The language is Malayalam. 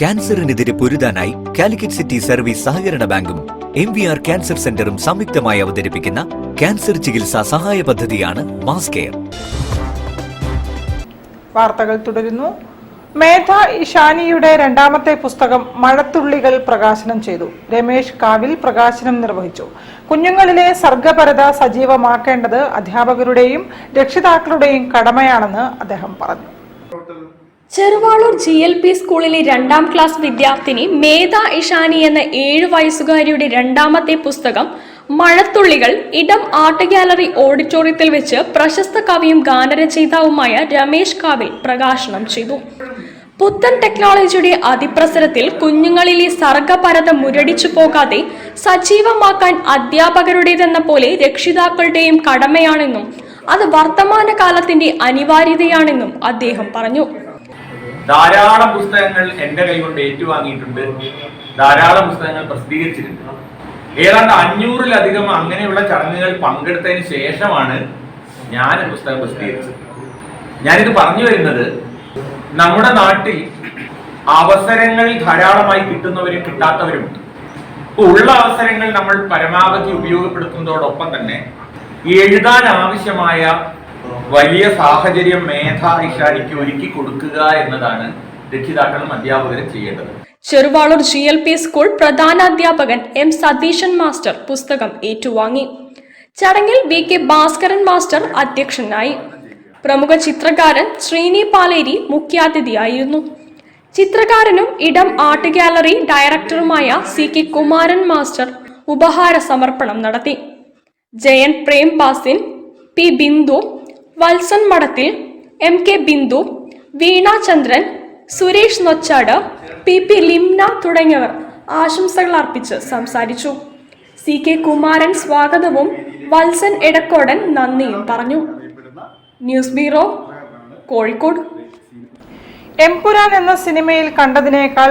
ക്യാൻസറിനെതിരെ പൊരുതാനായി കാലിക്കറ്റ് സിറ്റി സർവീസ് സഹകരണ ബാങ്കും MVR ക്യാൻസർ സെന്ററും സംയുക്തമായി അവതരിപ്പിക്കുന്ന ക്യാൻസർ ചികിത്സാ സഹായ പദ്ധതിയാണ് മാസ് കെയർ. വാർത്തകൾ തുടരുന്നു. മേധ ഇഷാനിയുടെ രണ്ടാമത്തെ പുസ്തകം മഴത്തുള്ളികൾ പ്രകാശനം ചെയ്തു. രമേശ് കാവിൽ പ്രകാശനം നിർവഹിച്ചു. കുഞ്ഞുങ്ങളിലെ സർഗപരത സജീവമാക്കേണ്ടത് അധ്യാപകരുടെയും രക്ഷിതാക്കളുടെയും കടമയാണെന്ന് അദ്ദേഹം പറഞ്ഞു. ചെറുവാളൂർ GLP സ്കൂളിലെ 2ാം ക്ലാസ് വിദ്യാർത്ഥിനി മേധ ഇഷാനി എന്ന 7 വയസ്സുകാരിയുടെ രണ്ടാമത്തെ പുസ്തകം മഴത്തുള്ളികൾ ഇടം ആർട്ട് ഗാലറി ഓഡിറ്റോറിയത്തിൽ വെച്ച് പ്രശസ്ത കവിയും ഗാനരചയിതാവുമായ രമേശ് കാവിൽ പ്രകാശനം ചെയ്തു. പുത്തൻ ടെക്നോളജിയുടെ അതിപ്രസരത്തിൽ കുഞ്ഞുങ്ങളിലെ സർഗപരത മുരടിച്ചു പോകാതെ സജീവമാക്കാൻ അധ്യാപകരുടേതെന്ന പോലെ രക്ഷിതാക്കളുടെയും കടമയാണെന്നും അത് വർത്തമാനകാലത്തിന്റെ അനിവാര്യതയാണെന്നും അദ്ദേഹം പറഞ്ഞു. ധാരാളം പുസ്തകങ്ങൾ എൻ്റെ കൈകൊണ്ട് ഏറ്റുവാങ്ങിയിട്ടുണ്ട്. ധാരാളം പുസ്തകങ്ങൾ പ്രസിദ്ധീകരിച്ചിട്ടുണ്ട്. ഏതാണ്ട് 500-ലധികം അങ്ങനെയുള്ള ചടങ്ങുകൾ പങ്കെടുത്തതിന് ശേഷമാണ് ഞാൻ പുസ്തകം പ്രസിദ്ധീകരിച്ചത്. ഞാനിത് പറഞ്ഞു വരുന്നത്, നമ്മുടെ നാട്ടിൽ അവസരങ്ങൾ ധാരാളമായി കിട്ടുന്നവരും കിട്ടാത്തവരുമുണ്ട്. ഉള്ള അവസരങ്ങൾ നമ്മൾ പരമാവധി ഉപയോഗപ്പെടുത്തുന്നതോടൊപ്പം തന്നെ എഴുതാൻ ആവശ്യമായ വലിയ സാഹചര്യം മേധ ഇഷാനിക്ക് ഒരുക്കി കൊടുക്കുക എന്നതാണ് രക്ഷിതാക്കളും അധ്യാപകരും ചെയ്യേണ്ടത്. ചെറുവാളൂർ GLP സ്കൂൾ പ്രധാനാധ്യാപകൻ M സതീശൻ മാസ്റ്റർ പുസ്തകം ഏറ്റുവാങ്ങി. ചടങ്ങിൽ VK ഭാസ്കരൻ മാസ്റ്റർ അധ്യക്ഷനായി. പ്രമുഖ ചിത്രകാരൻ ശ്രീനി പാലേരി മുഖ്യാതിഥിയായിരുന്നു. ചിത്രകാരനും ഇടം ആർട്ട് ഗാലറി ഡയറക്ടറുമായ CK കുമാരൻ മാസ്റ്റർ ഉപഹാര സമർപ്പണം നടത്തി. ജയൻ പ്രേം ബാസിൻ, P ബിന്ദു, വത്സൻ മഠത്തിൽ, MK ബിന്ദു, വീണ ചന്ദ്രൻ, സുരേഷ് നൊച്ചാട്, PP ലിംന തുടങ്ങിയവർ ആശംസകൾ അർപ്പിച്ച് സംസാരിച്ചു. CK കുമാരൻ സ്വാഗതവും വത്സൻ എടക്കോടൻ നന്ദിയും പറഞ്ഞു. News bureau, Kozhikode. എംപുരാൻ എന്ന സിനിമയിൽ കണ്ടതിനേക്കാൾ